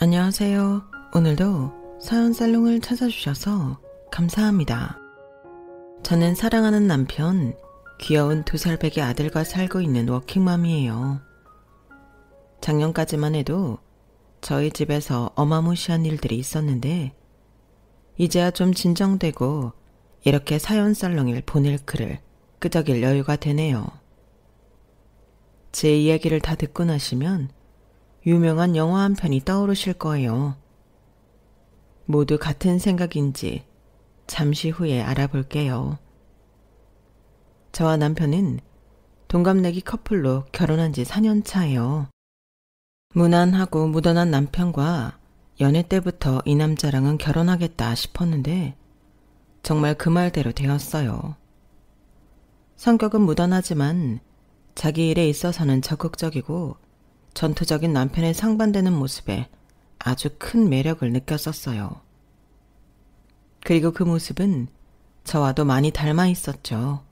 안녕하세요. 오늘도 사연살롱을 찾아주셔서 감사합니다. 저는 사랑하는 남편, 귀여운 2살배기 아들과 살고 있는 워킹맘이에요. 작년까지만 해도 저희 집에서 어마무시한 일들이 있었는데 이제야 좀 진정되고 이렇게 사연살롱을 보낼 글을 끄적일 여유가 되네요. 제 이야기를 다 듣고 나시면 유명한 영화 한 편이 떠오르실 거예요. 모두 같은 생각인지 잠시 후에 알아볼게요. 저와 남편은 동갑내기 커플로 결혼한 지 4년 차예요. 무난하고 무던한 남편과 연애 때부터 이 남자랑은 결혼하겠다 싶었는데 정말 그 말대로 되었어요. 성격은 무던하지만 자기 일에 있어서는 적극적이고 전투적인 남편의 상반되는 모습에 아주 큰 매력을 느꼈었어요. 그리고 그 모습은 저와도 많이 닮아 있었죠.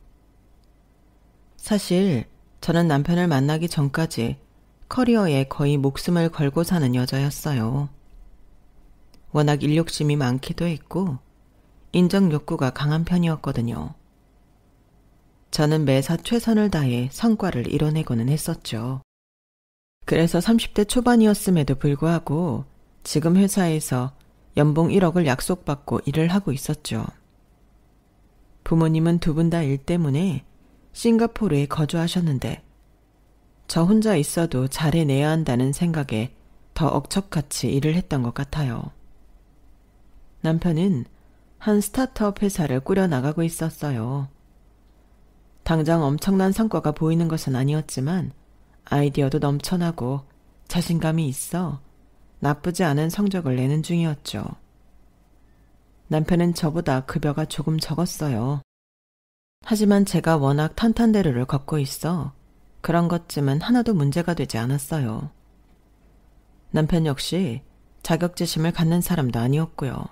사실 저는 남편을 만나기 전까지 커리어에 거의 목숨을 걸고 사는 여자였어요. 워낙 일욕심이 많기도 했고 인정 욕구가 강한 편이었거든요. 저는 매사 최선을 다해 성과를 이뤄내고는 했었죠. 그래서 30대 초반이었음에도 불구하고 지금 회사에서 연봉 1억을 약속받고 일을 하고 있었죠. 부모님은 두 분 다 일 때문에 싱가포르에 거주하셨는데 저 혼자 있어도 잘해내야 한다는 생각에 더 억척같이 일을 했던 것 같아요. 남편은 한 스타트업 회사를 꾸려나가고 있었어요. 당장 엄청난 성과가 보이는 것은 아니었지만 아이디어도 넘쳐나고 자신감이 있어 나쁘지 않은 성적을 내는 중이었죠. 남편은 저보다 급여가 조금 적었어요. 하지만 제가 워낙 탄탄대로를 걷고 있어 그런 것쯤은 하나도 문제가 되지 않았어요. 남편 역시 자격지심을 갖는 사람도 아니었고요.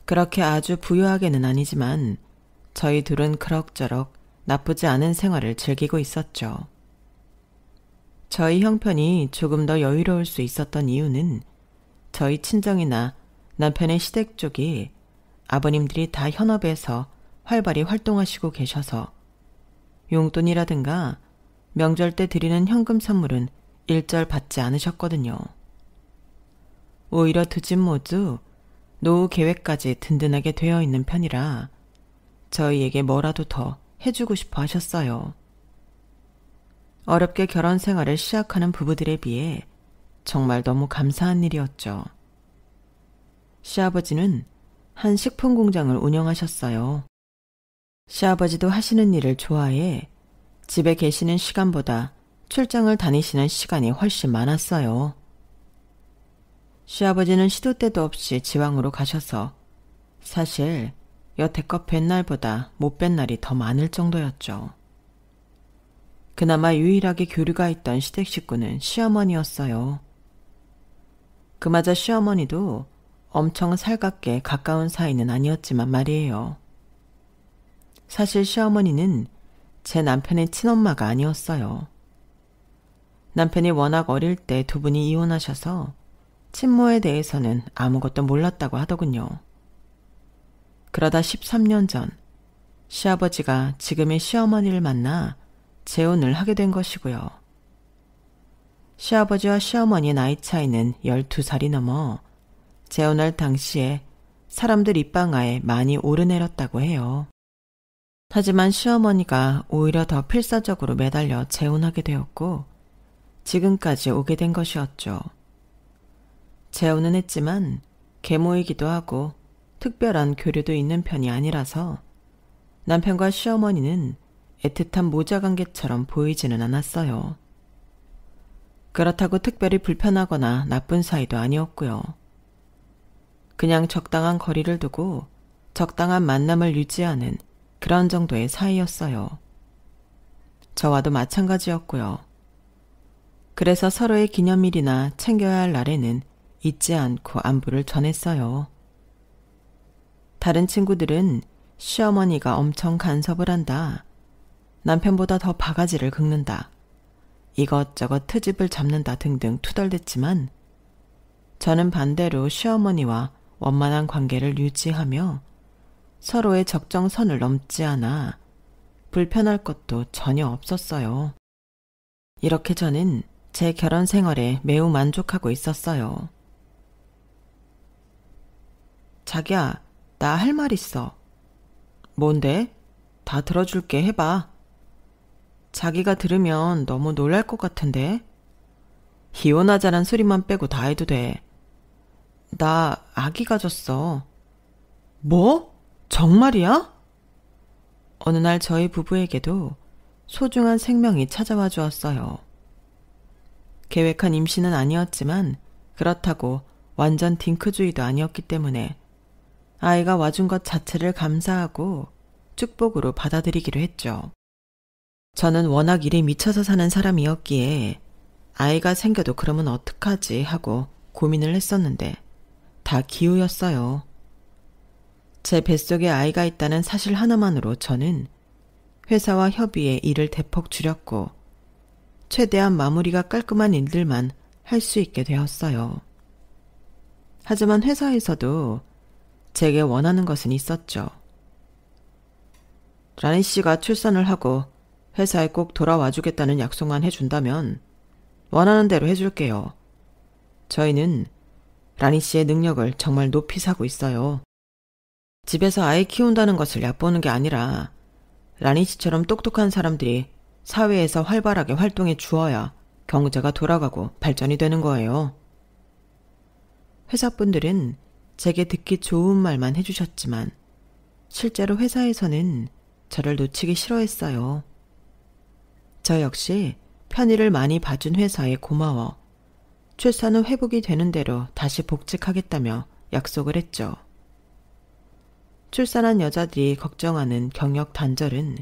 그렇게 아주 부유하게는 아니지만 저희 둘은 그럭저럭 나쁘지 않은 생활을 즐기고 있었죠. 저희 형편이 조금 더 여유로울 수 있었던 이유는 저희 친정이나 남편의 시댁 쪽이 아버님들이 다 현업에서 활발히 활동하시고 계셔서 용돈이라든가 명절 때 드리는 현금 선물은 일절 받지 않으셨거든요. 오히려 두 집 모두 노후 계획까지 든든하게 되어 있는 편이라 저희에게 뭐라도 더 해주고 싶어 하셨어요. 어렵게 결혼 생활을 시작하는 부부들에 비해 정말 너무 감사한 일이었죠. 시아버지는 한 식품 공장을 운영하셨어요. 시아버지도 하시는 일을 좋아해 집에 계시는 시간보다 출장을 다니시는 시간이 훨씬 많았어요. 시아버지는 시도 때도 없이 지방으로 가셔서 사실 여태껏 뵌 날보다 못 뵌 날이 더 많을 정도였죠. 그나마 유일하게 교류가 있던 시댁 식구는 시어머니였어요. 그마저 시어머니도 엄청 살갑게 가까운 사이는 아니었지만 말이에요. 사실 시어머니는 제 남편의 친엄마가 아니었어요. 남편이 워낙 어릴 때 두 분이 이혼하셔서 친모에 대해서는 아무것도 몰랐다고 하더군요. 그러다 13년 전 시아버지가 지금의 시어머니를 만나 재혼을 하게 된 것이고요. 시아버지와 시어머니의 나이 차이는 12살이 넘어 재혼할 당시에 사람들 입방아에 많이 오르내렸다고 해요. 하지만 시어머니가 오히려 더 필사적으로 매달려 재혼하게 되었고 지금까지 오게 된 것이었죠. 재혼은 했지만 계모이기도 하고 특별한 교류도 있는 편이 아니라서 남편과 시어머니는 애틋한 모자관계처럼 보이지는 않았어요. 그렇다고 특별히 불편하거나 나쁜 사이도 아니었고요. 그냥 적당한 거리를 두고 적당한 만남을 유지하는 그런 정도의 사이였어요. 저와도 마찬가지였고요. 그래서 서로의 기념일이나 챙겨야 할 날에는 잊지 않고 안부를 전했어요. 다른 친구들은 시어머니가 엄청 간섭을 한다. 남편보다 더 바가지를 긁는다. 이것저것 트집을 잡는다 등등 투덜댔지만 저는 반대로 시어머니와 원만한 관계를 유지하며 서로의 적정선을 넘지 않아 불편할 것도 전혀 없었어요. 이렇게 저는 제 결혼 생활에 매우 만족하고 있었어요. 자기야, 나 할 말 있어. 뭔데? 다 들어줄게. 해봐. 자기가 들으면 너무 놀랄 것 같은데? 이혼하자란 소리만 빼고 다 해도 돼. 나 아기 가졌어. 뭐? 정말이야? 어느 날 저희 부부에게도 소중한 생명이 찾아와 주었어요. 계획한 임신은 아니었지만 그렇다고 완전 딩크주의도 아니었기 때문에 아이가 와준 것 자체를 감사하고 축복으로 받아들이기로 했죠. 저는 워낙 일에 미쳐서 사는 사람이었기에 아이가 생겨도 그러면 어떡하지 하고 고민을 했었는데 다 기우였어요. 제 뱃속에 아이가 있다는 사실 하나만으로 저는 회사와 협의에 일을 대폭 줄였고 최대한 마무리가 깔끔한 일들만 할 수 있게 되었어요. 하지만 회사에서도 제게 원하는 것은 있었죠. 라니 씨가 출산을 하고 회사에 꼭 돌아와 주겠다는 약속만 해준다면 원하는 대로 해줄게요. 저희는 라니 씨의 능력을 정말 높이 사고 있어요. 집에서 아이 키운다는 것을 얕보는 게 아니라 라니 씨처럼 똑똑한 사람들이 사회에서 활발하게 활동해 주어야 경제가 돌아가고 발전이 되는 거예요. 회사분들은 제게 듣기 좋은 말만 해주셨지만 실제로 회사에서는 저를 놓치기 싫어했어요. 저 역시 편의를 많이 봐준 회사에 고마워 출산 후 회복이 되는 대로 다시 복직하겠다며 약속을 했죠. 출산한 여자들이 걱정하는 경력 단절은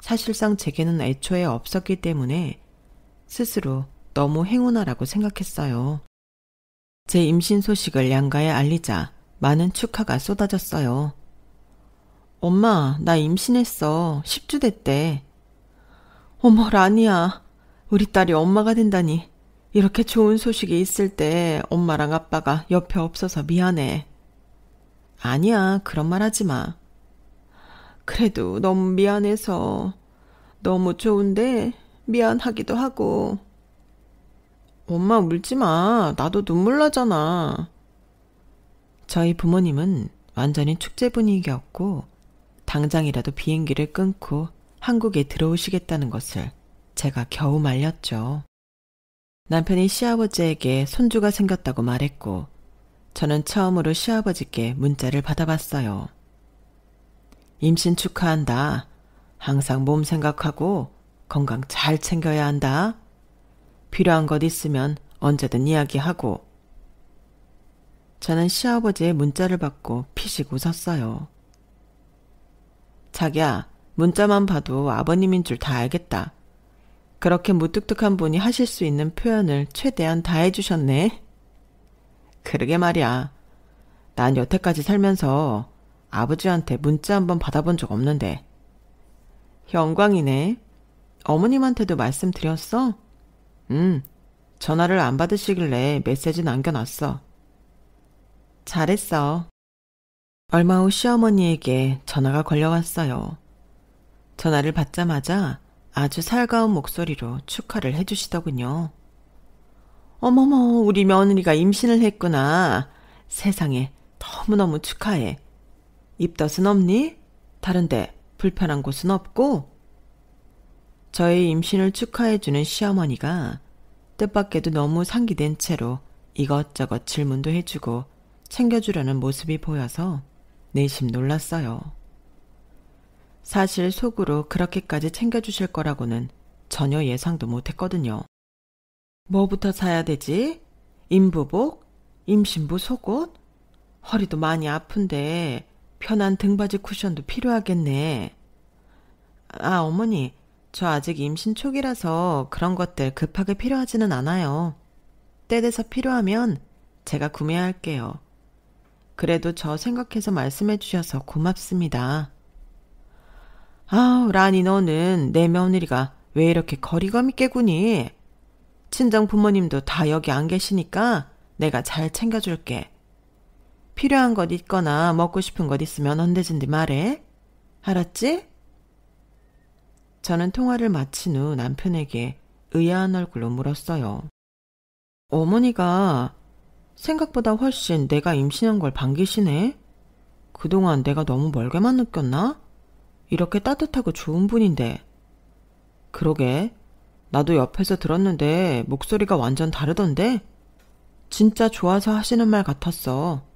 사실상 제게는 애초에 없었기 때문에 스스로 너무 행운아라고 생각했어요. 제 임신 소식을 양가에 알리자 많은 축하가 쏟아졌어요. 엄마, 나 임신했어. 10주 됐대. 어머, 라니야. 우리 딸이 엄마가 된다니. 이렇게 좋은 소식이 있을 때 엄마랑 아빠가 옆에 없어서 미안해. 아니야, 그런 말 하지 마. 그래도 너무 미안해서 너무 좋은데 미안하기도 하고. 엄마 울지 마. 나도 눈물 나잖아. 저희 부모님은 완전히 축제 분위기였고 당장이라도 비행기를 끊고 한국에 들어오시겠다는 것을 제가 겨우 말렸죠. 남편이 시아버지에게 손주가 생겼다고 말했고 저는 처음으로 시아버지께 문자를 받아봤어요. 임신 축하한다. 항상 몸 생각하고 건강 잘 챙겨야 한다. 필요한 것 있으면 언제든 이야기하고. 저는 시아버지의 문자를 받고 피식 웃었어요. 자기야, 문자만 봐도 아버님인 줄 다 알겠다. 그렇게 무뚝뚝한 분이 하실 수 있는 표현을 최대한 다 해주셨네. 그러게 말이야. 난 여태까지 살면서 아버지한테 문자 한번 받아본 적 없는데. 영광이네. 어머님한테도 말씀드렸어? 전화를 안 받으시길래 메시지 남겨놨어. 잘했어. 얼마 후 시어머니에게 전화가 걸려왔어요. 전화를 받자마자 아주 살가운 목소리로 축하를 해주시더군요. 어머머, 우리 며느리가 임신을 했구나. 세상에, 너무너무 축하해. 입덧은 없니? 다른데 불편한 곳은 없고? 저의 임신을 축하해주는 시어머니가 뜻밖에도 너무 상기된 채로 이것저것 질문도 해주고 챙겨주려는 모습이 보여서 내심 놀랐어요. 사실 속으로 그렇게까지 챙겨주실 거라고는 전혀 예상도 못했거든요. 뭐부터 사야 되지? 임부복? 임신부 속옷? 허리도 많이 아픈데 편한 등받이 쿠션도 필요하겠네. 아, 어머니, 저 아직 임신 초기라서 그런 것들 급하게 필요하지는 않아요. 때 돼서 필요하면 제가 구매할게요. 그래도 저 생각해서 말씀해 주셔서 고맙습니다. 아우, 라니 너는 내 며느리가 왜 이렇게 거리감 있게 구니? 친정 부모님도 다 여기 안 계시니까 내가 잘 챙겨줄게. 필요한 것 있거나 먹고 싶은 것 있으면 언제든지 말해. 알았지? 저는 통화를 마친 후 남편에게 의아한 얼굴로 물었어요. 어머니가 생각보다 훨씬 내가 임신한 걸 반기시네? 그동안 내가 너무 멀게만 느꼈나? 이렇게 따뜻하고 좋은 분인데. 그러게, 나도 옆에서 들었는데 목소리가 완전 다르던데? 진짜 좋아서 하시는 말 같았어.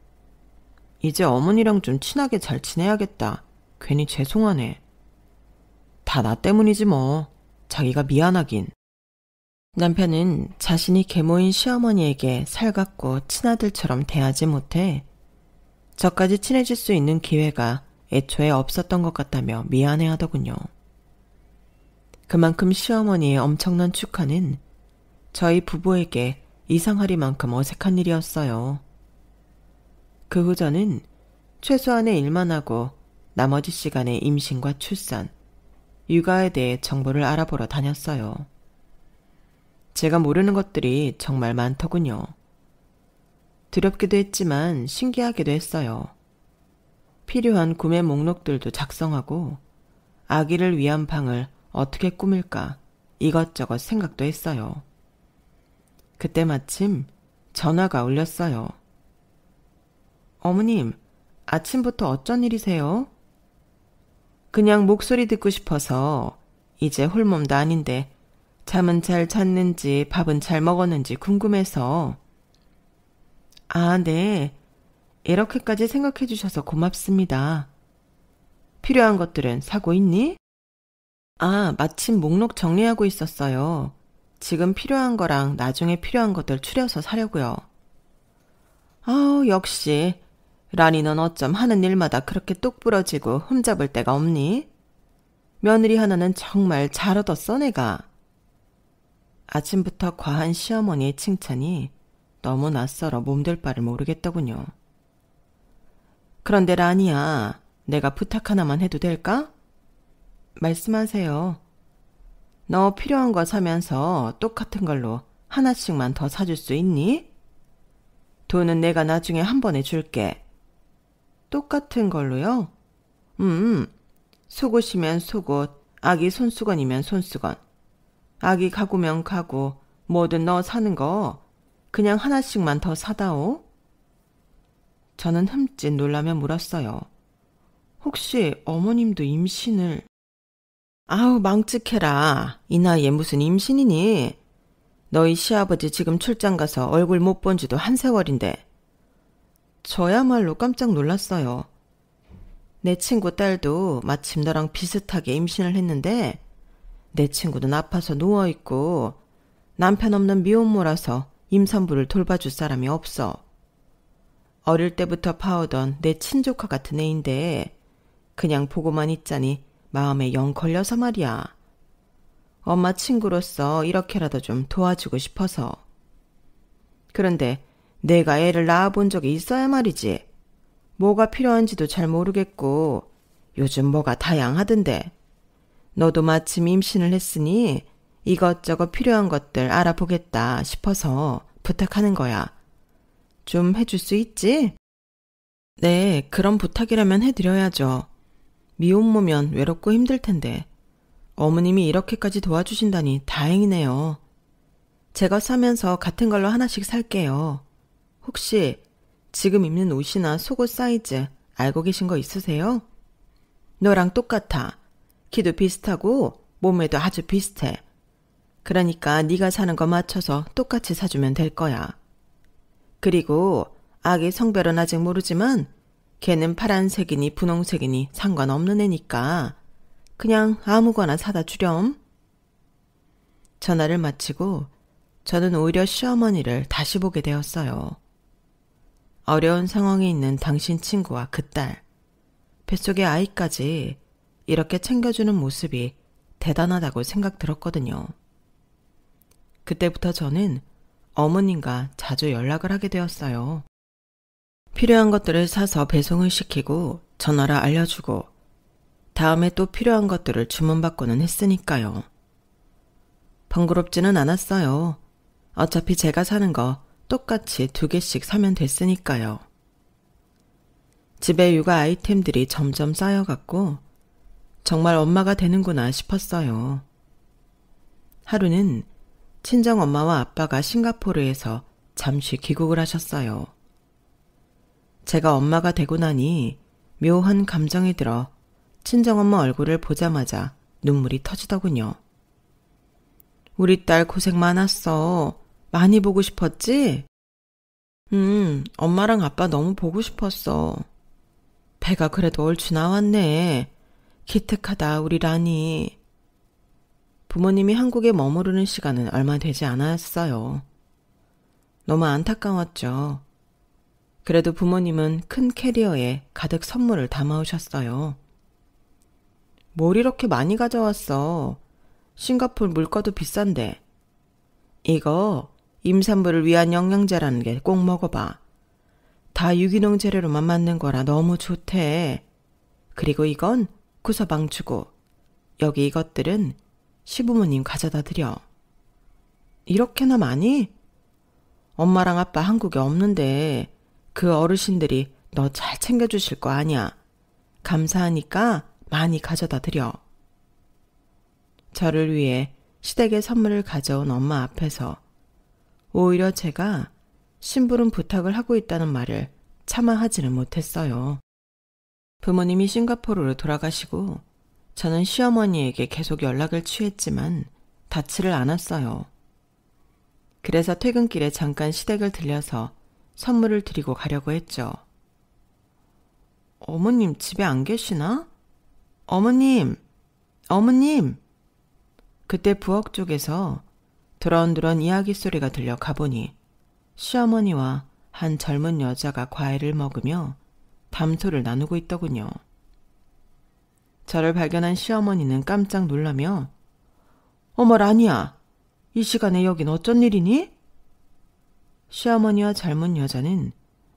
이제 어머니랑 좀 친하게 잘 지내야겠다. 괜히 죄송하네. 다 나 때문이지 뭐. 자기가 미안하긴. 남편은 자신이 계모인 시어머니에게 살갑고 친아들처럼 대하지 못해 저까지 친해질 수 있는 기회가 애초에 없었던 것 같다며 미안해하더군요. 그만큼 시어머니의 엄청난 축하는 저희 부부에게 이상하리만큼 어색한 일이었어요. 그 후 저는 최소한의 일만 하고 나머지 시간에 임신과 출산, 육아에 대해 정보를 알아보러 다녔어요. 제가 모르는 것들이 정말 많더군요. 두렵기도 했지만 신기하기도 했어요. 필요한 구매 목록들도 작성하고 아기를 위한 방을 어떻게 꾸밀까 이것저것 생각도 했어요. 그때 마침 전화가 울렸어요. 어머님, 아침부터 어쩐 일이세요? 그냥 목소리 듣고 싶어서. 이제 홀몸도 아닌데 잠은 잘 잤는지 밥은 잘 먹었는지 궁금해서. 아, 네. 이렇게까지 생각해 주셔서 고맙습니다. 필요한 것들은 사고 있니? 아, 마침 목록 정리하고 있었어요. 지금 필요한 거랑 나중에 필요한 것들 추려서 사려고요. 아우, 역시 라니, 넌 어쩜 하는 일마다 그렇게 똑부러지고 흠잡을 데가 없니? 며느리 하나는 정말 잘 얻었어, 내가. 아침부터 과한 시어머니의 칭찬이 너무 낯설어 몸둘 바를 모르겠더군요. 그런데 라니야, 내가 부탁 하나만 해도 될까? 말씀하세요. 너 필요한 거 사면서 똑같은 걸로 하나씩만 더 사줄 수 있니? 돈은 내가 나중에 한 번에 줄게. 똑같은 걸로요? 속옷이면 속옷, 아기 손수건이면 손수건, 아기 가구면 가구, 뭐든 너 사는 거 그냥 하나씩만 더 사다오. 저는 흠칫 놀라며 물었어요. 혹시 어머님도 임신을... 아우, 망측해라. 이 나이에 무슨 임신이니? 너희 시아버지 지금 출장 가서 얼굴 못 본 지도 한 세월인데. 저야말로 깜짝 놀랐어요. 내 친구 딸도 마침 너랑 비슷하게 임신을 했는데 내 친구는 아파서 누워있고 남편 없는 미혼모라서 임산부를 돌봐줄 사람이 없어. 어릴 때부터 봐오던 내 친조카 같은 애인데 그냥 보고만 있자니 마음에 영 걸려서 말이야. 엄마 친구로서 이렇게라도 좀 도와주고 싶어서. 그런데 내가 애를 낳아본 적이 있어야 말이지. 뭐가 필요한지도 잘 모르겠고 요즘 뭐가 다양하던데. 너도 마침 임신을 했으니 이것저것 필요한 것들 알아보겠다 싶어서 부탁하는 거야. 좀 해줄 수 있지? 네, 그런 부탁이라면 해드려야죠. 미혼모면 외롭고 힘들 텐데 어머님이 이렇게까지 도와주신다니 다행이네요. 제가 사면서 같은 걸로 하나씩 살게요. 혹시 지금 입는 옷이나 속옷 사이즈 알고 계신 거 있으세요? 너랑 똑같아. 키도 비슷하고 몸매도 아주 비슷해. 그러니까 네가 사는 거 맞춰서 똑같이 사주면 될 거야. 그리고 아기 성별은 아직 모르지만 걔는 파란색이니 분홍색이니 상관없는 애니까 그냥 아무거나 사다 주렴. 전화를 마치고 저는 오히려 시어머니를 다시 보게 되었어요. 어려운 상황에 있는 당신 친구와 그 딸, 뱃속의 아이까지 이렇게 챙겨주는 모습이 대단하다고 생각 들었거든요. 그때부터 저는 어머님과 자주 연락을 하게 되었어요. 필요한 것들을 사서 배송을 시키고 전화를 알려주고 다음에 또 필요한 것들을 주문받고는 했으니까요. 번거롭지는 않았어요. 어차피 제가 사는 거 똑같이 2개씩 사면 됐으니까요. 집에 육아 아이템들이 점점 쌓여갔고 정말 엄마가 되는구나 싶었어요. 하루는 친정엄마와 아빠가 싱가포르에서 잠시 귀국을 하셨어요. 제가 엄마가 되고 나니 묘한 감정이 들어 친정엄마 얼굴을 보자마자 눈물이 터지더군요. 우리 딸 고생 많았어. 많이 보고 싶었지? 엄마랑 아빠 너무 보고 싶었어. 배가 그래도 얼추 나왔네. 기특하다 우리 라니. 부모님이 한국에 머무르는 시간은 얼마 되지 않았어요. 너무 안타까웠죠. 그래도 부모님은 큰 캐리어에 가득 선물을 담아오셨어요. 뭘 이렇게 많이 가져왔어. 싱가포르 물가도 비싼데. 이거 임산부를 위한 영양제라는 게 꼭 먹어봐. 다 유기농 재료로만 만든 거라 너무 좋대. 그리고 이건 구서방주고 여기 이것들은 시부모님 가져다 드려. 이렇게나 많이? 엄마랑 아빠 한국에 없는데 그 어르신들이 너 잘 챙겨주실 거 아니야. 감사하니까 많이 가져다 드려. 저를 위해 시댁에 선물을 가져온 엄마 앞에서 오히려 제가 심부름 부탁을 하고 있다는 말을 차마 하지는 못했어요. 부모님이 싱가포르로 돌아가시고 저는 시어머니에게 계속 연락을 취했지만 닿지를 않았어요. 그래서 퇴근길에 잠깐 시댁을 들려서 선물을 드리고 가려고 했죠. 어머님 집에 안 계시나? 어머님! 어머님! 그때 부엌 쪽에서 드런드런 이야기 소리가 들려 가보니 시어머니와 한 젊은 여자가 과일을 먹으며 담소를 나누고 있더군요. 저를 발견한 시어머니는 깜짝 놀라며 어머 라니야, 이 시간에 여긴 어쩐 일이니? 시어머니와 젊은 여자는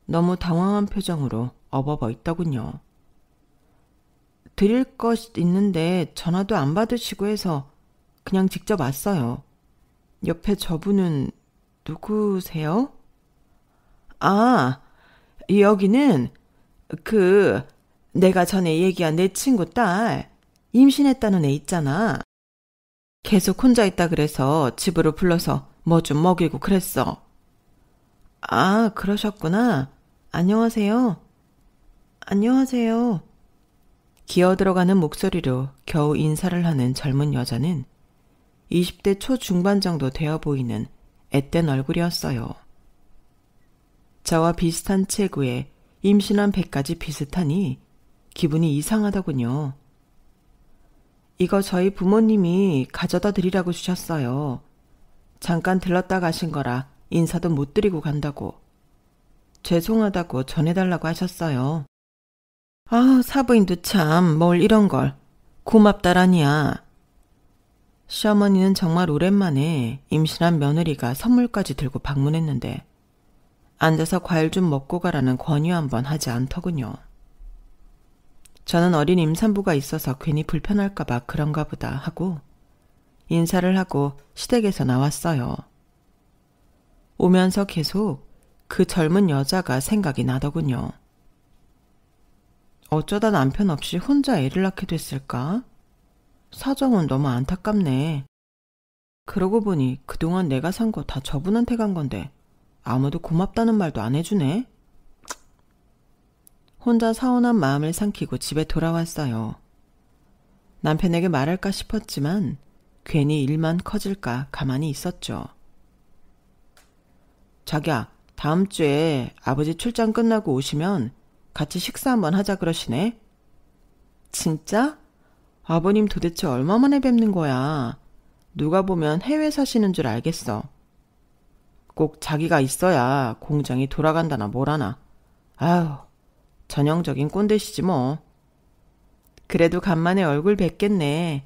너무 당황한 표정으로 어버버 있더군요. 드릴 것 있는데 전화도 안 받으시고 해서 그냥 직접 왔어요. 옆에 저분은 누구세요? 아, 여기는 내가 전에 얘기한 내 친구 딸 임신했다는 애 있잖아. 계속 혼자 있다 그래서 집으로 불러서 뭐 좀 먹이고 그랬어. 아, 그러셨구나. 안녕하세요. 안녕하세요. 기어들어가는 목소리로 겨우 인사를 하는 젊은 여자는 20대 초중반 정도 되어 보이는 앳된 얼굴이었어요. 저와 비슷한 체구에 임신한 배까지 비슷하니 기분이 이상하더군요. 이거 저희 부모님이 가져다 드리라고 주셨어요. 잠깐 들렀다 가신 거라 인사도 못 드리고 간다고. 죄송하다고 전해달라고 하셨어요. 아, 사부인도 참 뭘 이런 걸. 고맙다라니야. 시어머니는 정말 오랜만에 임신한 며느리가 선물까지 들고 방문했는데 앉아서 과일 좀 먹고 가라는 권유 한번 하지 않더군요. 저는 어린 임산부가 있어서 괜히 불편할까봐 그런가 보다 하고 인사를 하고 시댁에서 나왔어요. 오면서 계속 그 젊은 여자가 생각이 나더군요. 어쩌다 남편 없이 혼자 애를 낳게 됐을까? 사정은 너무 안타깝네. 그러고 보니 그동안 내가 산 거 다 저분한테 간 건데 아무도 고맙다는 말도 안 해주네. 혼자 서운한 마음을 삼키고 집에 돌아왔어요. 남편에게 말할까 싶었지만 괜히 일만 커질까 가만히 있었죠. 자기야, 다음 주에 아버지 출장 끝나고 오시면 같이 식사 한번 하자 그러시네. 진짜? 아버님 도대체 얼마 만에 뵙는 거야. 누가 보면 해외 사시는 줄 알겠어. 꼭 자기가 있어야 공장이 돌아간다나 뭐라나. 아휴, 전형적인 꼰대시지 뭐. 그래도 간만에 얼굴 뵙겠네.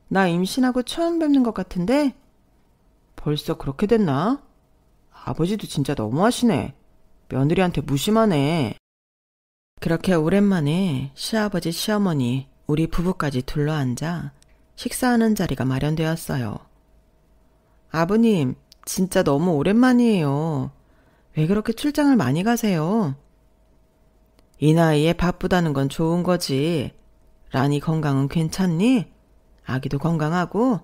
나 임신하고 처음 뵙는 것 같은데? 벌써 그렇게 됐나? 아버지도 진짜 너무하시네. 며느리한테 무심하네. 그렇게 오랜만에 시아버지 시어머니 우리 부부까지 둘러앉아 식사하는 자리가 마련되었어요. 아버님, 진짜 너무 오랜만이에요. 왜 그렇게 출장을 많이 가세요? 이 나이에 바쁘다는 건 좋은 거지. 라니 건강은 괜찮니? 아기도 건강하고?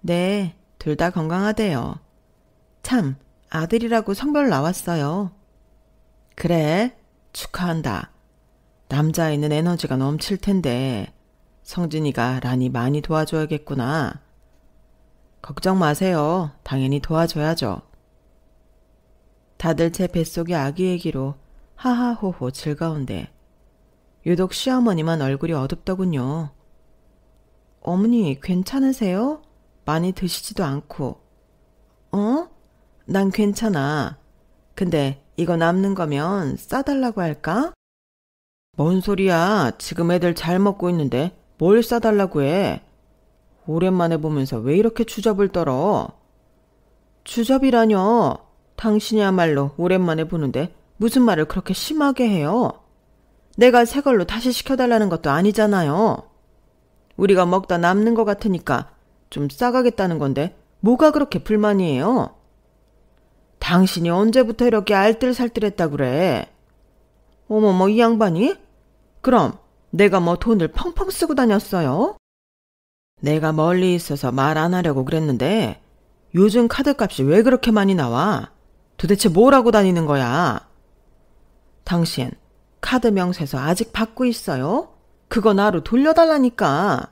네, 둘 다 건강하대요. 참, 아들이라고 성별 나왔어요. 그래, 축하한다. 남자아이는 에너지가 넘칠 텐데 성진이가 라니 많이 도와줘야겠구나. 걱정 마세요. 당연히 도와줘야죠. 다들 제 뱃속의 아기 얘기로 하하호호 즐거운데 유독 시어머니만 얼굴이 어둡더군요. 어머니 괜찮으세요? 많이 드시지도 않고. 난 괜찮아. 근데 이거 남는 거면 싸달라고 할까? 뭔 소리야. 지금 애들 잘 먹고 있는데 뭘 싸달라고 해. 오랜만에 보면서 왜 이렇게 주접을 떨어. 주접이라뇨. 당신이야말로 오랜만에 보는데 무슨 말을 그렇게 심하게 해요. 내가 새 걸로 다시 시켜달라는 것도 아니잖아요. 우리가 먹다 남는 것 같으니까 좀 싸가겠다는 건데 뭐가 그렇게 불만이에요? 당신이 언제부터 이렇게 알뜰살뜰했다 그래. 어머머 이 양반이? 그럼 내가 뭐 돈을 펑펑 쓰고 다녔어요? 내가 멀리 있어서 말 안 하려고 그랬는데 요즘 카드값이 왜 그렇게 많이 나와? 도대체 뭘 하고 다니는 거야? 당신 카드 명세서 아직 받고 있어요? 그거 나로 돌려달라니까.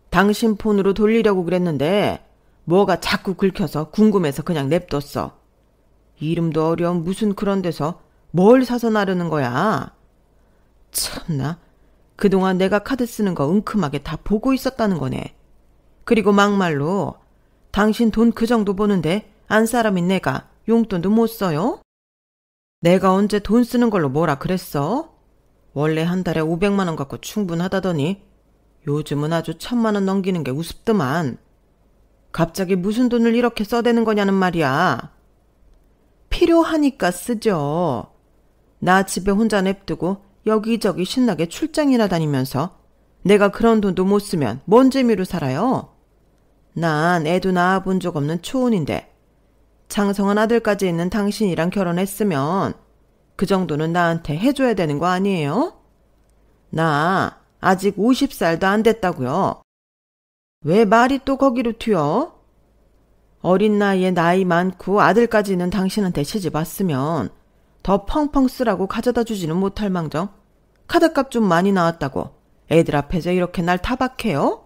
당신 폰으로 돌리려고 그랬는데 뭐가 자꾸 긁혀서 궁금해서 그냥 냅뒀어. 이름도 어려운 무슨 그런 데서 뭘 사서 나르는 거야? 참나, 그동안 내가 카드 쓰는 거 은큼하게 다 보고 있었다는 거네. 그리고 막말로 당신 돈 그 정도 버는데 안 사람인 내가 용돈도 못 써요? 내가 언제 돈 쓰는 걸로 뭐라 그랬어? 원래 한 달에 500만 원 갖고 충분하다더니 요즘은 아주 1000만 원 넘기는 게 우습더만. 갑자기 무슨 돈을 이렇게 써대는 거냐는 말이야. 필요하니까 쓰죠. 나 집에 혼자 냅두고 여기저기 신나게 출장이나 다니면서 내가 그런 돈도 못 쓰면 뭔 재미로 살아요? 난 애도 낳아본 적 없는 초혼인데 장성한 아들까지 있는 당신이랑 결혼했으면 그 정도는 나한테 해줘야 되는 거 아니에요? 나 아직 50살도 안 됐다고요. 왜 말이 또 거기로 튀어? 어린 나이에 나이 많고 아들까지 있는 당신한테 시집 왔으면 더 펑펑 쓰라고 가져다 주지는 못할 망정 카드값 좀 많이 나왔다고 애들 앞에서 이렇게 날 타박해요?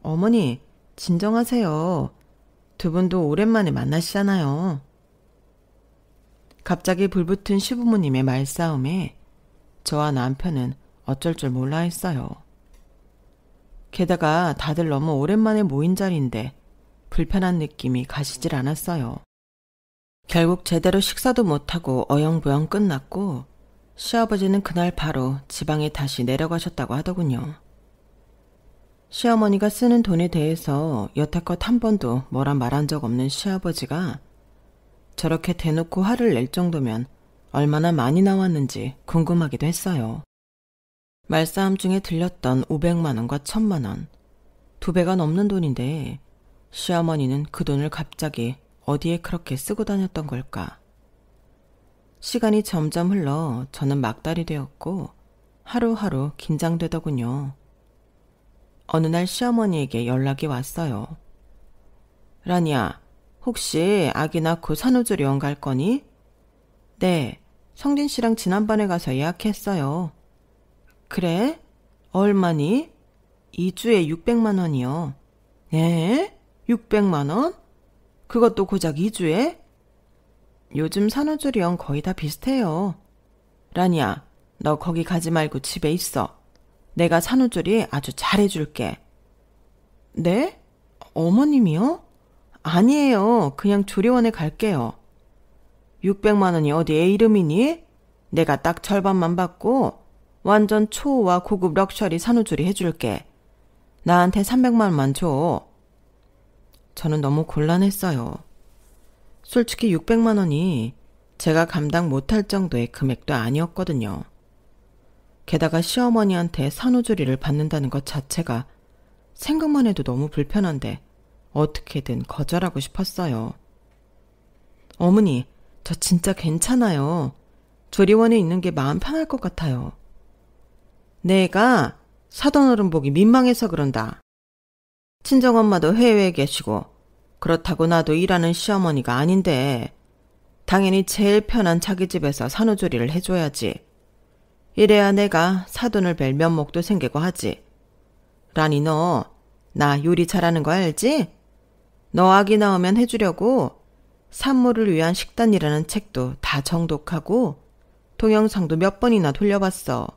어머니 진정하세요. 두 분도 오랜만에 만나시잖아요. 갑자기 불붙은 시부모님의 말싸움에 저와 남편은 어쩔 줄 몰라 했어요. 게다가 다들 너무 오랜만에 모인 자리인데 불편한 느낌이 가시질 않았어요. 결국 제대로 식사도 못하고 어영부영 끝났고 시아버지는 그날 바로 지방에 다시 내려가셨다고 하더군요. 시어머니가 쓰는 돈에 대해서 여태껏 한 번도 뭐라 말한 적 없는 시아버지가 저렇게 대놓고 화를 낼 정도면 얼마나 많이 나왔는지 궁금하기도 했어요. 말싸움 중에 들렸던 500만 원과 1000만 원, 2배가 넘는 돈인데 시어머니는 그 돈을 갑자기 어디에 그렇게 쓰고 다녔던 걸까? 시간이 점점 흘러 저는 막달이 되었고 하루하루 긴장되더군요. 어느 날 시어머니에게 연락이 왔어요. 라니야, 혹시 아기 낳고 산후조리원 갈 거니? 네, 성진 씨랑 지난번에 가서 예약했어요. 그래? 얼마니? 2주에 600만 원이요. 네? 600만 원? 그것도 고작 2주에? 요즘 산후조리원 거의 다 비슷해요. 라니야, 너 거기 가지 말고 집에 있어. 내가 산후조리 아주 잘해줄게. 네? 어머님이요? 아니에요. 그냥 조리원에 갈게요. 600만 원이 어디 애 이름이니? 내가 딱 절반만 받고 완전 초호화 고급 럭셔리 산후조리 해줄게. 나한테 300만 원만 줘. 저는 너무 곤란했어요. 솔직히 600만 원이 제가 감당 못할 정도의 금액도 아니었거든요. 게다가 시어머니한테 산후조리를 받는다는 것 자체가 생각만 해도 너무 불편한데 어떻게든 거절하고 싶었어요. 어머니, 저 진짜 괜찮아요. 조리원에 있는 게 마음 편할 것 같아요. 내가 사돈어른 보기 민망해서 그런다. 친정엄마도 해외에 계시고 그렇다고 나도 일하는 시어머니가 아닌데 당연히 제일 편한 자기 집에서 산후조리를 해줘야지. 이래야 내가 사돈을 뵐 면목도 생기고 하지. 라니 너 나 요리 잘하는 거 알지? 너 아기 낳으면 해주려고 산모를 위한 식단이라는 책도 다 정독하고 동영상도 몇 번이나 돌려봤어.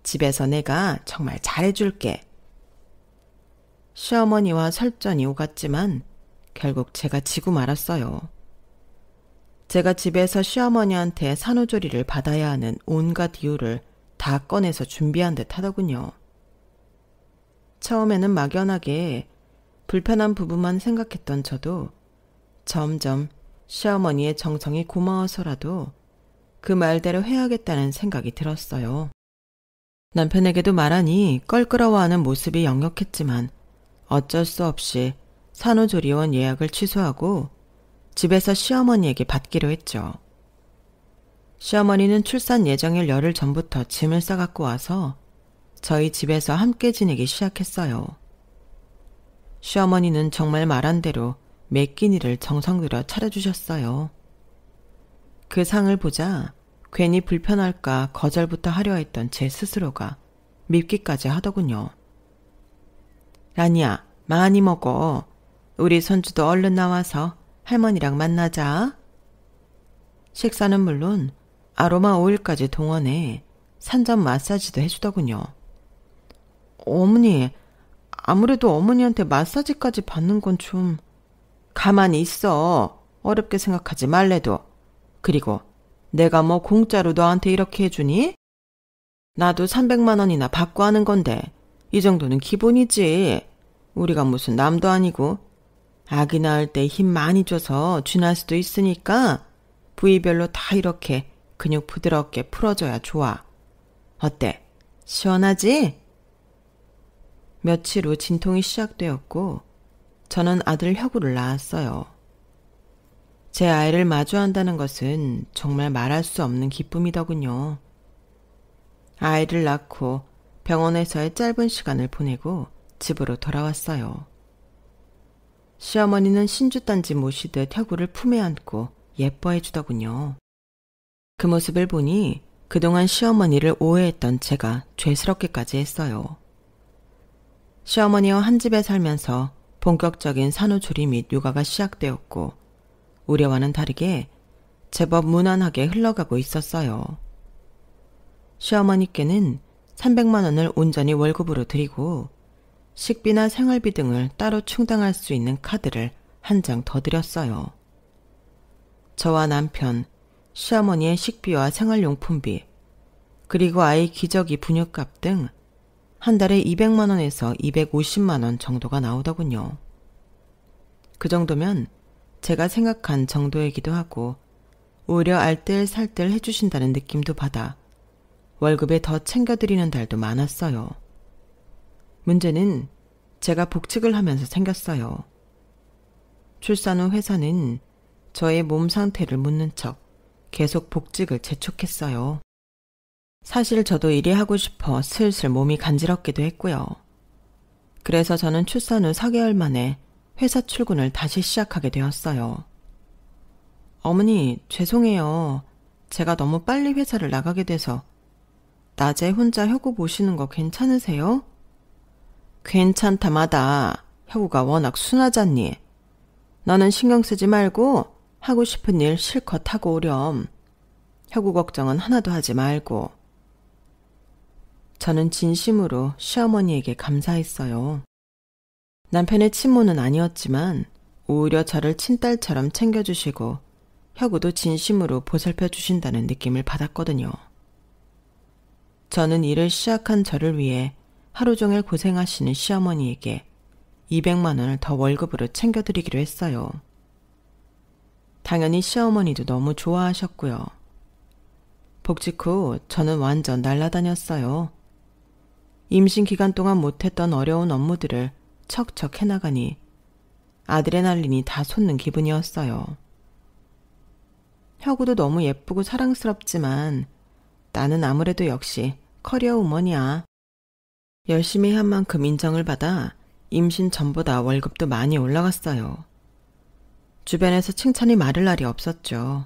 집에서 내가 정말 잘해줄게. 시어머니와 설전이 오갔지만 결국 제가 지고 말았어요. 제가 집에서 시어머니한테 산후조리를 받아야 하는 온갖 이유를 다 꺼내서 준비한 듯 하더군요. 처음에는 막연하게 불편한 부분만 생각했던 저도 점점 시어머니의 정성이 고마워서라도 그 말대로 해야겠다는 생각이 들었어요. 남편에게도 말하니 껄끄러워하는 모습이 역력했지만 어쩔 수 없이 산후조리원 예약을 취소하고 집에서 시어머니에게 받기로 했죠. 시어머니는 출산 예정일 열흘 전부터 짐을 싸갖고 와서 저희 집에서 함께 지내기 시작했어요. 시어머니는 정말 말한 대로 매 끼니를 정성 들여 차려주셨어요. 그 상을 보자 괜히 불편할까 거절부터 하려 했던 제 스스로가 밉기까지 하더군요. 라니야, 많이 먹어. 우리 손주도 얼른 나와서 할머니랑 만나자. 식사는 물론 아로마 오일까지 동원해 산전 마사지도 해주더군요. 어머니, 아무래도 어머니한테 마사지까지 받는 건 좀... 가만히 있어. 어렵게 생각하지 말래도. 그리고 내가 뭐 공짜로 너한테 이렇게 해주니? 나도 300만 원이나 받고 하는 건데 이 정도는 기본이지. 우리가 무슨 남도 아니고. 아기 낳을 때 힘 많이 줘서 쥐날 수도 있으니까 부위별로 다 이렇게 근육 부드럽게 풀어줘야 좋아. 어때? 시원하지? 며칠 후 진통이 시작되었고 저는 아들 혁우를 낳았어요. 제 아이를 마주한다는 것은 정말 말할 수 없는 기쁨이더군요. 아이를 낳고 병원에서의 짧은 시간을 보내고 집으로 돌아왔어요. 시어머니는 신주단지 모시듯 혁우를 품에 안고 예뻐해 주더군요. 그 모습을 보니 그동안 시어머니를 오해했던 제가 죄스럽기까지 했어요. 시어머니와 한 집에 살면서 본격적인 산후조리 및 육아가 시작되었고 우려와는 다르게 제법 무난하게 흘러가고 있었어요. 시어머니께는 300만 원을 온전히 월급으로 드리고 식비나 생활비 등을 따로 충당할 수 있는 카드를 한 장 더 드렸어요. 저와 남편, 시어머니의 식비와 생활용품비, 그리고 아이 기저귀 분유값 등 한 달에 200만 원에서 250만 원 정도가 나오더군요. 그 정도면 제가 생각한 정도이기도 하고 오히려 알뜰살뜰 해주신다는 느낌도 받아 월급에 더 챙겨드리는 달도 많았어요. 문제는 제가 복직을 하면서 생겼어요. 출산 후 회사는 저의 몸 상태를 묻는 척 계속 복직을 재촉했어요. 사실 저도 일이 하고 싶어 슬슬 몸이 간지럽기도 했고요. 그래서 저는 출산 후 4개월 만에 회사 출근을 다시 시작하게 되었어요. 어머니, 죄송해요. 제가 너무 빨리 회사를 나가게 돼서 낮에 혼자 혁우 보시는 거 괜찮으세요? 괜찮다마다. 혁우가 워낙 순하잖니. 너는 신경 쓰지 말고 하고 싶은 일 실컷 하고 오렴. 혁우 걱정은 하나도 하지 말고. 저는 진심으로 시어머니에게 감사했어요. 남편의 친모는 아니었지만 오히려 저를 친딸처럼 챙겨주시고 혁우도 진심으로 보살펴 주신다는 느낌을 받았거든요. 저는 일을 시작한 저를 위해 하루 종일 고생하시는 시어머니에게 200만 원을 더 월급으로 챙겨드리기로 했어요. 당연히 시어머니도 너무 좋아하셨고요. 복직 후 저는 완전 날아다녔어요. 임신 기간 동안 못했던 어려운 업무들을 척척 해나가니 아드레날린이 다 솟는 기분이었어요. 혁우도 너무 예쁘고 사랑스럽지만 나는 아무래도 역시 커리어 우먼이야. 열심히 한 만큼 인정을 받아 임신 전보다 월급도 많이 올라갔어요. 주변에서 칭찬이 마를 날이 없었죠.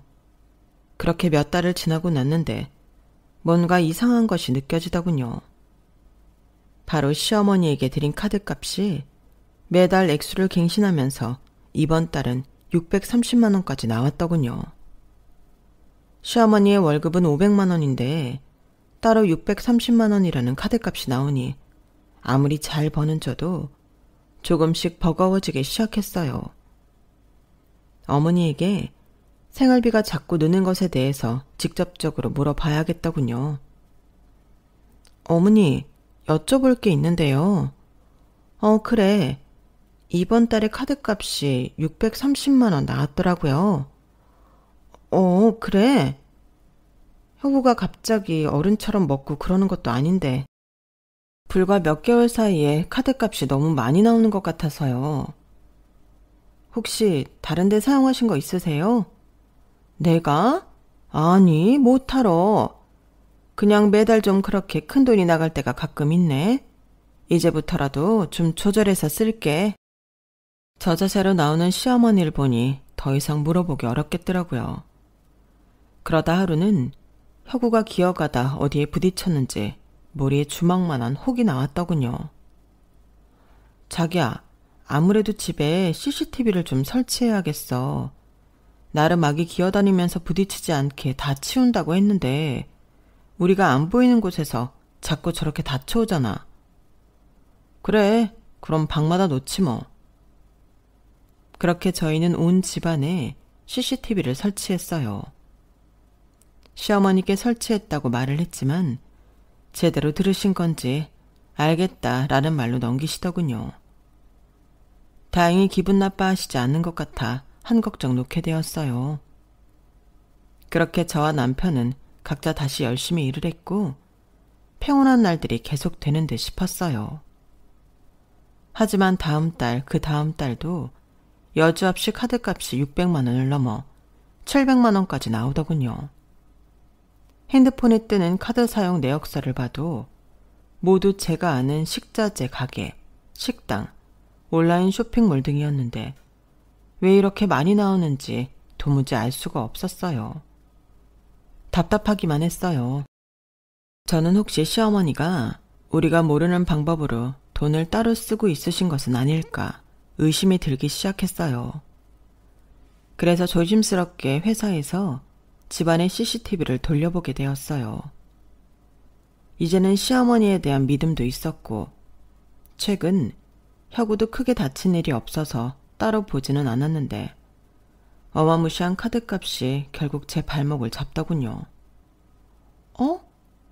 그렇게 몇 달을 지나고 났는데 뭔가 이상한 것이 느껴지더군요. 바로 시어머니에게 드린 카드값이 매달 액수를 갱신하면서 이번 달은 630만 원까지 나왔더군요. 시어머니의 월급은 500만 원인데 따로 630만 원이라는 카드값이 나오니 아무리 잘 버는 저도 조금씩 버거워지기 시작했어요. 어머니에게 생활비가 자꾸 느는 것에 대해서 직접적으로 물어봐야겠더군요. 어머니, 여쭤볼 게 있는데요. 그래. 이번 달에 카드값이 630만 원 나왔더라고요. 그래. 혁우가 갑자기 어른처럼 먹고 그러는 것도 아닌데 불과 몇 개월 사이에 카드값이 너무 많이 나오는 것 같아서요. 혹시 다른 데 사용하신 거 있으세요? 내가? 아니, 못하러. 그냥 매달 좀 그렇게 큰 돈이 나갈 때가 가끔 있네. 이제부터라도 좀 조절해서 쓸게. 저 자세로 나오는 시어머니를 보니 더 이상 물어보기 어렵겠더라고요. 그러다 하루는 혁우가 기어가다 어디에 부딪혔는지 머리에 주먹만한 혹이 나왔더군요. 자기야, 아무래도 집에 CCTV를 좀 설치해야겠어. 나름 아기 기어다니면서 부딪히지 않게 다 치운다고 했는데 우리가 안 보이는 곳에서 자꾸 저렇게 다쳐오잖아. 그래, 그럼 방마다 놓지 뭐. 그렇게 저희는 온 집안에 CCTV를 설치했어요. 시어머니께 설치했다고 말을 했지만 제대로 들으신 건지 알겠다라는 말로 넘기시더군요. 다행히 기분 나빠하시지 않는 것 같아 한 걱정 놓게 되었어요. 그렇게 저와 남편은 각자 다시 열심히 일을 했고 평온한 날들이 계속되는 듯 싶었어요. 하지만 다음 달, 그 다음 달도 여지없이 카드값이 600만 원을 넘어 700만 원까지 나오더군요. 핸드폰에 뜨는 카드 사용 내역서를 봐도 모두 제가 아는 식자재 가게, 식당, 온라인 쇼핑몰 등이었는데 왜 이렇게 많이 나오는지 도무지 알 수가 없었어요. 답답하기만 했어요. 저는 혹시 시어머니가 우리가 모르는 방법으로 돈을 따로 쓰고 있으신 것은 아닐까 의심이 들기 시작했어요. 그래서 조심스럽게 회사에서 집안의 CCTV를 돌려보게 되었어요. 이제는 시어머니에 대한 믿음도 있었고 최근 혁우도 크게 다친 일이 없어서 따로 보지는 않았는데 어마무시한 카드값이 결국 제 발목을 잡더군요.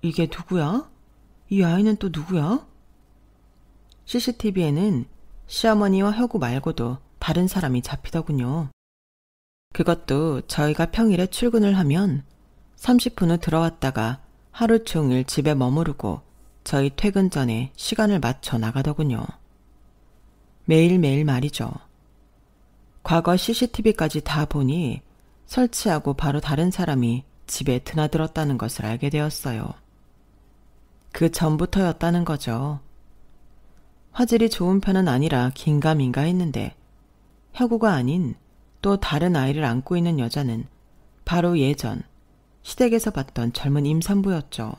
이게 누구야? 이 아이는 또 누구야? CCTV에는 시어머니와 혁우 말고도 다른 사람이 잡히더군요. 그것도 저희가 평일에 출근을 하면 30분 후 들어왔다가 하루 종일 집에 머무르고 저희 퇴근 전에 시간을 맞춰 나가더군요. 매일매일 말이죠. 과거 CCTV까지 다 보니 설치하고 바로 다른 사람이 집에 드나들었다는 것을 알게 되었어요. 그 전부터였다는 거죠. 화질이 좋은 편은 아니라 긴가민가 했는데 혁우가 아닌 또 다른 아이를 안고 있는 여자는 바로 예전 시댁에서 봤던 젊은 임산부였죠.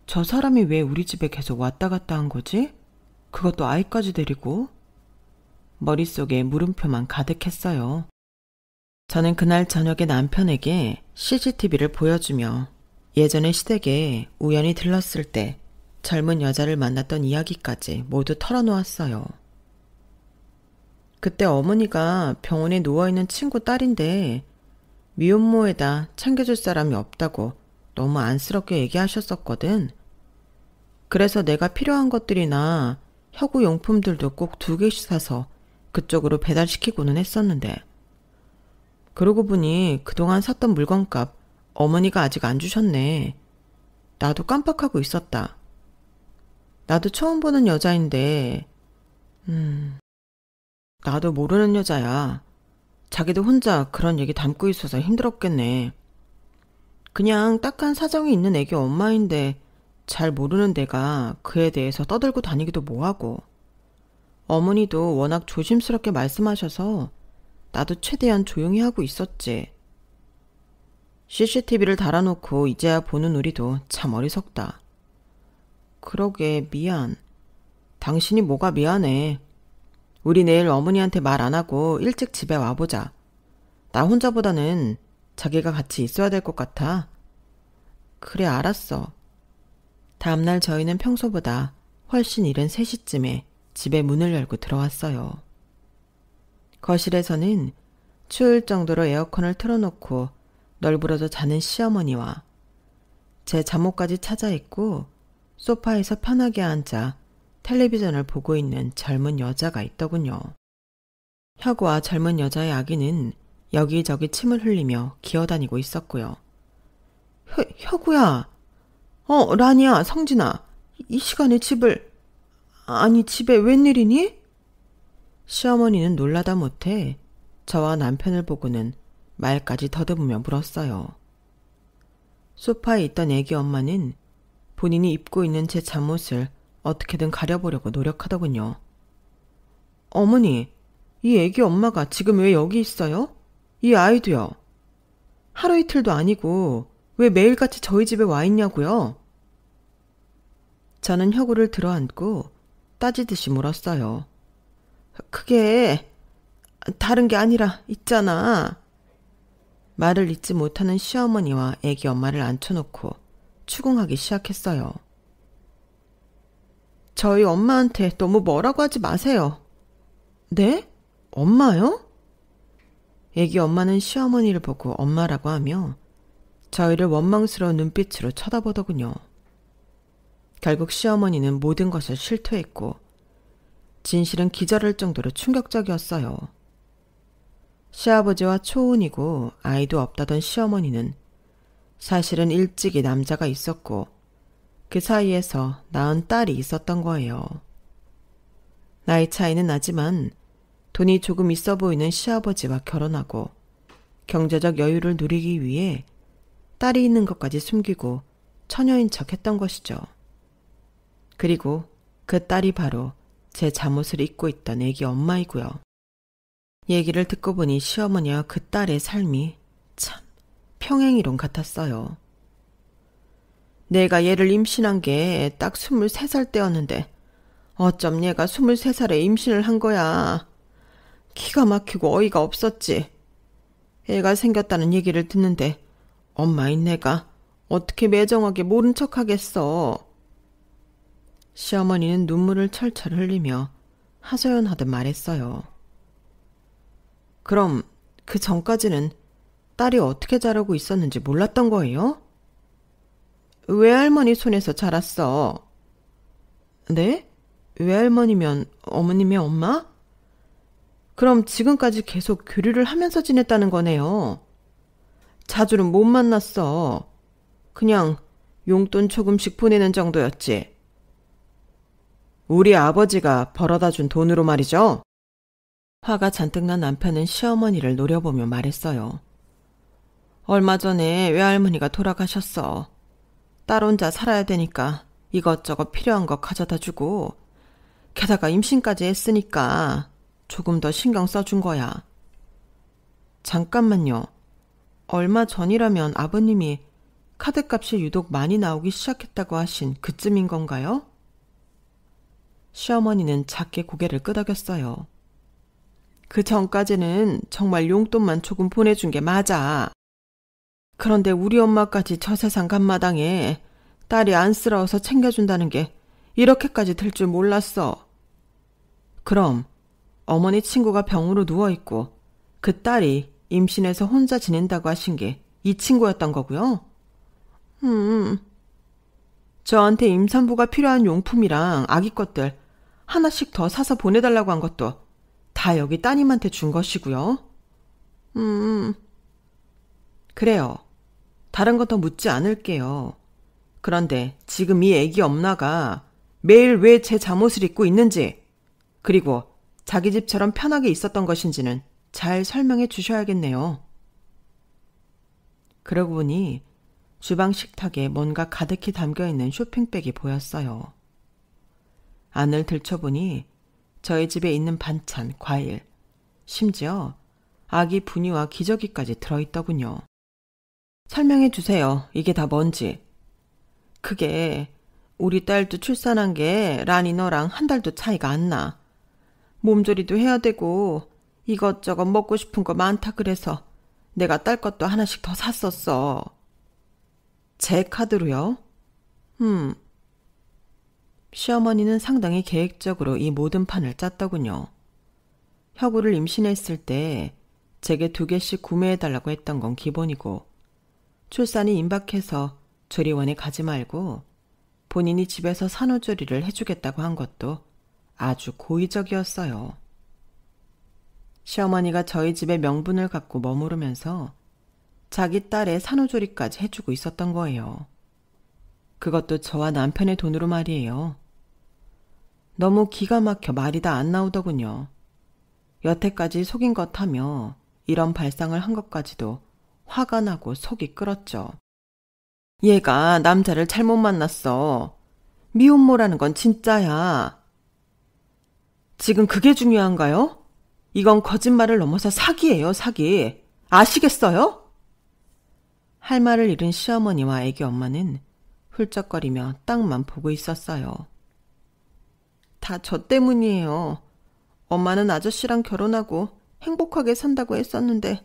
저 사람이 왜 우리 집에 계속 왔다 갔다 한 거지? 그것도 아이까지 데리고? 머릿속에 물음표만 가득했어요. 저는 그날 저녁에 남편에게 CCTV를 보여주며 예전에 시댁에 우연히 들렀을 때 젊은 여자를 만났던 이야기까지 모두 털어놓았어요. 그때 어머니가 병원에 누워있는 친구 딸인데 미혼모에다 챙겨줄 사람이 없다고 너무 안쓰럽게 얘기하셨었거든. 그래서 내가 필요한 것들이나 혁우 용품들도 꼭 2개씩 사서 그쪽으로 배달시키고는 했었는데 그러고 보니 그동안 샀던 물건값 어머니가 아직 안 주셨네. 나도 깜빡하고 있었다. 나도 처음 보는 여자인데 나도 모르는 여자야. 자기도 혼자 그런 얘기 담고 있어서 힘들었겠네. 그냥 딱한 사정이 있는 애기 엄마인데 잘 모르는 내가 그에 대해서 떠들고 다니기도 뭐하고. 어머니도 워낙 조심스럽게 말씀하셔서 나도 최대한 조용히 하고 있었지. CCTV를 달아놓고 이제야 보는 우리도 참 어리석다. 그러게 미안. 당신이 뭐가 미안해. 우리 내일 어머니한테 말 안 하고 일찍 집에 와보자. 나 혼자보다는 자기가 같이 있어야 될 것 같아. 그래, 알았어. 다음날 저희는 평소보다 훨씬 이른 3시쯤에 집에 문을 열고 들어왔어요. 거실에서는 추울 정도로 에어컨을 틀어놓고 널브러져 자는 시어머니와 제 잠옷까지 차져입고 소파에서 편하게 앉아 텔레비전을 보고 있는 젊은 여자가 있더군요. 혁우와 젊은 여자의 아기는 여기저기 침을 흘리며 기어다니고 있었고요. 혁우야! 라니야, 성진아. 이 시간에 집에 웬일이니? 시어머니는 놀라다 못해 저와 남편을 보고는 말까지 더듬으며 물었어요. 소파에 있던 애기 엄마는 본인이 입고 있는 제 잠옷을 어떻게든 가려보려고 노력하더군요. 어머니, 이 애기 엄마가 지금 왜 여기 있어요? 이 아이도요. 하루 이틀도 아니고 왜 매일같이 저희 집에 와 있냐고요? 저는 혁우를 들어안고 따지듯이 물었어요. 그게 다른 게 아니라 있잖아. 말을 잇지 못하는 시어머니와 애기 엄마를 앉혀놓고 추궁하기 시작했어요. 저희 엄마한테 너무 뭐라고 하지 마세요. 네? 엄마요? 애기 엄마는 시어머니를 보고 엄마라고 하며 저희를 원망스러운 눈빛으로 쳐다보더군요. 결국 시어머니는 모든 것을 실토했고 진실은 기절할 정도로 충격적이었어요. 시아버지와 초혼이고 아이도 없다던 시어머니는 사실은 일찍이 남자가 있었고 그 사이에서 낳은 딸이 있었던 거예요. 나이 차이는 나지만 돈이 조금 있어 보이는 시아버지와 결혼하고 경제적 여유를 누리기 위해 딸이 있는 것까지 숨기고 처녀인 척 했던 것이죠. 그리고 그 딸이 바로 제 잠옷을 입고 있던 애기 엄마이고요. 얘기를 듣고 보니 시어머니와 그 딸의 삶이 참 평행이론 같았어요. 내가 얘를 임신한 게 딱 23살 때였는데 어쩜 얘가 23살에 임신을 한 거야. 기가 막히고 어이가 없었지. 애가 생겼다는 얘기를 듣는데 엄마인 내가 어떻게 매정하게 모른 척하겠어. 시어머니는 눈물을 철철 흘리며 하소연하듯 말했어요. 그럼 그 전까지는 딸이 어떻게 자라고 있었는지 몰랐던 거예요? 외할머니 손에서 자랐어. 네? 외할머니면 어머님의 엄마? 그럼 지금까지 계속 교류를 하면서 지냈다는 거네요. 자주는 못 만났어. 그냥 용돈 조금씩 보내는 정도였지. 우리 아버지가 벌어다 준 돈으로 말이죠. 화가 잔뜩 난 남편은 시어머니를 노려보며 말했어요. 얼마 전에 외할머니가 돌아가셨어. 딸 혼자 살아야 되니까 이것저것 필요한 거 가져다 주고 게다가 임신까지 했으니까 조금 더 신경 써준 거야. 잠깐만요. 얼마 전이라면 아버님이 카드값이 유독 많이 나오기 시작했다고 하신 그쯤인 건가요? 시어머니는 작게 고개를 끄덕였어요. 그 전까지는 정말 용돈만 조금 보내준 게 맞아. 그런데 우리 엄마까지 저 세상 간마당에 딸이 안쓰러워서 챙겨준다는 게 이렇게까지 될 줄 몰랐어. 그럼 어머니 친구가 병으로 누워있고 그 딸이 임신해서 혼자 지낸다고 하신 게 이 친구였던 거고요? 저한테 임산부가 필요한 용품이랑 아기 것들 하나씩 더 사서 보내달라고 한 것도 다 여기 따님한테 준 것이고요. 그래요. 다른 건 더 묻지 않을게요. 그런데 지금 이 애기 엄마가 매일 왜 제 잠옷을 입고 있는지, 그리고 자기 집처럼 편하게 있었던 것인지는 잘 설명해 주셔야겠네요. 그러고 보니 주방 식탁에 뭔가 가득히 담겨있는 쇼핑백이 보였어요. 안을 들춰보니 저희 집에 있는 반찬, 과일, 심지어 아기 분유와 기저귀까지 들어있더군요. 설명해 주세요. 이게 다 뭔지. 그게 우리 딸도 출산한 게 란이 너랑 한 달도 차이가 안 나. 몸조리도 해야 되고 이것저것 먹고 싶은 거 많다 그래서 내가 딸 것도 하나씩 더 샀었어. 제 카드로요? 시어머니는 상당히 계획적으로 이 모든 판을 짰더군요. 혁우를 임신했을 때 제게 2개씩 구매해달라고 했던 건 기본이고 출산이 임박해서 조리원에 가지 말고 본인이 집에서 산후조리를 해주겠다고 한 것도 아주 고의적이었어요. 시어머니가 저희 집에 명분을 갖고 머무르면서 자기 딸의 산후조리까지 해주고 있었던 거예요. 그것도 저와 남편의 돈으로 말이에요. 너무 기가 막혀 말이 다 안 나오더군요. 여태까지 속인 것 하며 이런 발상을 한 것까지도 화가 나고 속이 끓었죠. 얘가 남자를 잘못 만났어. 미혼모라는 건 진짜야. 지금 그게 중요한가요? 이건 거짓말을 넘어서 사기예요, 사기. 아시겠어요? 할 말을 잃은 시어머니와 애기 엄마는 훌쩍거리며 땅만 보고 있었어요. 다 저 때문이에요. 엄마는 아저씨랑 결혼하고 행복하게 산다고 했었는데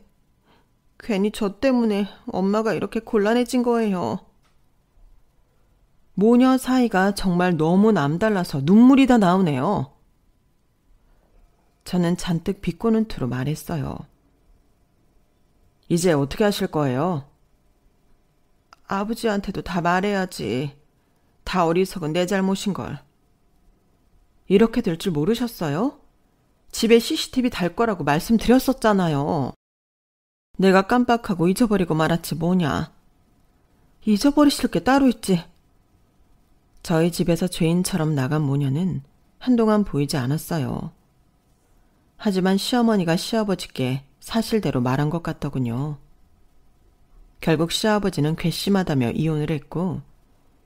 괜히 저 때문에 엄마가 이렇게 곤란해진 거예요. 모녀 사이가 정말 너무 남달라서 눈물이 다 나오네요. 저는 잔뜩 비꼬는 투로 말했어요. 이제 어떻게 하실 거예요? 아버지한테도 다 말해야지. 다 어리석은 내 잘못인걸. 이렇게 될 줄 모르셨어요? 집에 CCTV 달 거라고 말씀드렸었잖아요. 내가 깜빡하고 잊어버리고 말았지 뭐냐. 잊어버리실 게 따로 있지. 저희 집에서 죄인처럼 나간 모녀는 한동안 보이지 않았어요. 하지만 시어머니가 시아버지께 사실대로 말한 것 같더군요. 결국 시아버지는 괘씸하다며 이혼을 했고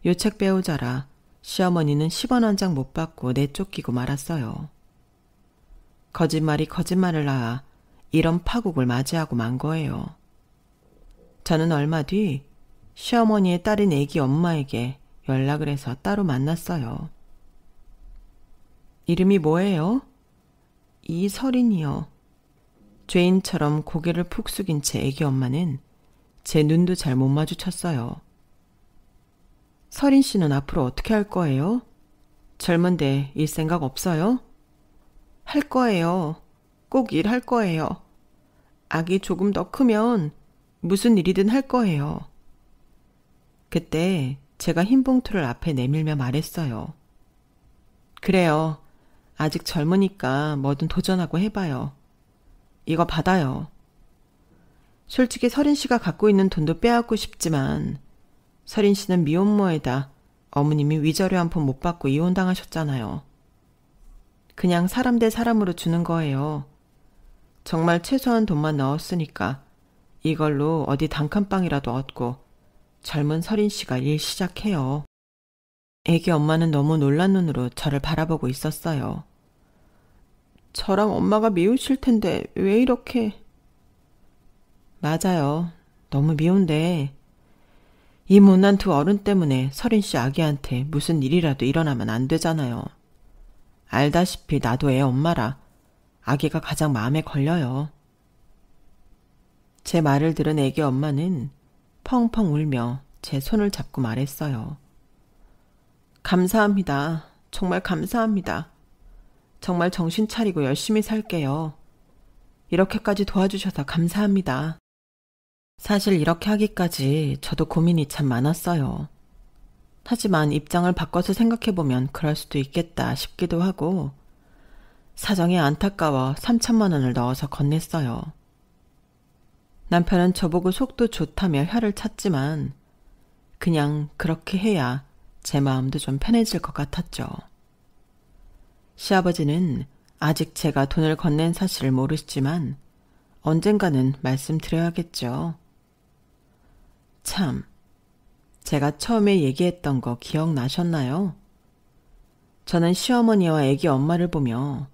요책 배우자라 시어머니는 10원 한 장 못 받고 내쫓기고 말았어요. 거짓말이 거짓말을 낳아 이런 파국을 맞이하고 만 거예요. 저는 얼마 뒤 시어머니의 딸인 애기 엄마에게 연락을 해서 따로 만났어요. 이름이 뭐예요? 이설인이요. 죄인처럼 고개를 푹 숙인 채 애기 엄마는 제 눈도 잘 못 마주쳤어요. 설인 씨는 앞으로 어떻게 할 거예요? 젊은데 일 생각 없어요? 할 거예요. 꼭 일할 거예요. 아기 조금 더 크면 무슨 일이든 할 거예요. 그때 제가 흰 봉투를 앞에 내밀며 말했어요. 그래요. 아직 젊으니까 뭐든 도전하고 해봐요. 이거 받아요. 솔직히 설인 씨가 갖고 있는 돈도 빼앗고 싶지만 설인 씨는 미혼모에다 어머님이 위자료 한 푼 못 받고 이혼당하셨잖아요. 그냥 사람 대 사람으로 주는 거예요. 정말 최소한 돈만 넣었으니까 이걸로 어디 단칸방이라도 얻고 젊은 설인 씨가 일 시작해요. 애기 엄마는 너무 놀란 눈으로 저를 바라보고 있었어요. 저랑 엄마가 미우실 텐데 왜 이렇게... 맞아요. 너무 미운데 이 못난 두 어른 때문에 설인 씨 아기한테 무슨 일이라도 일어나면 안 되잖아요. 알다시피 나도 애 엄마라 아기가 가장 마음에 걸려요. 제 말을 들은 애기 엄마는 펑펑 울며 제 손을 잡고 말했어요. 감사합니다. 정말 감사합니다. 정말 정신 차리고 열심히 살게요. 이렇게까지 도와주셔서 감사합니다. 사실 이렇게 하기까지 저도 고민이 참 많았어요. 하지만 입장을 바꿔서 생각해보면 그럴 수도 있겠다 싶기도 하고 사정이 안타까워 3천만 원을 넣어서 건넸어요. 남편은 저보고 속도 좋다며 혀를 찼지만 그냥 그렇게 해야 제 마음도 좀 편해질 것 같았죠. 시아버지는 아직 제가 돈을 건넨 사실을 모르시지만 언젠가는 말씀드려야겠죠. 참, 제가 처음에 얘기했던 거 기억나셨나요? 저는 시어머니와 애기 엄마를 보며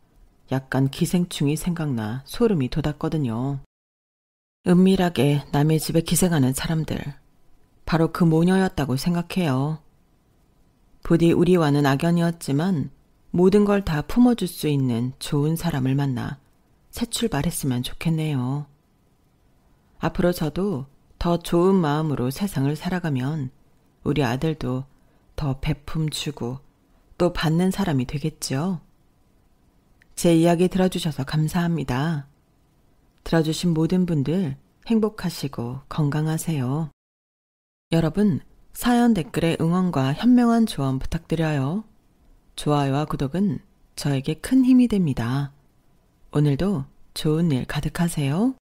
약간 기생충이 생각나 소름이 돋았거든요. 은밀하게 남의 집에 기생하는 사람들, 바로 그 모녀였다고 생각해요. 부디 우리와는 악연이었지만 모든 걸 다 품어줄 수 있는 좋은 사람을 만나 새 출발했으면 좋겠네요. 앞으로 저도 더 좋은 마음으로 세상을 살아가면 우리 아들도 더 베품 주고 또 받는 사람이 되겠죠. 제 이야기 들어주셔서 감사합니다. 들어주신 모든 분들 행복하시고 건강하세요. 여러분, 사연 댓글에 응원과 현명한 조언 부탁드려요. 좋아요와 구독은 저에게 큰 힘이 됩니다. 오늘도 좋은 일 가득하세요.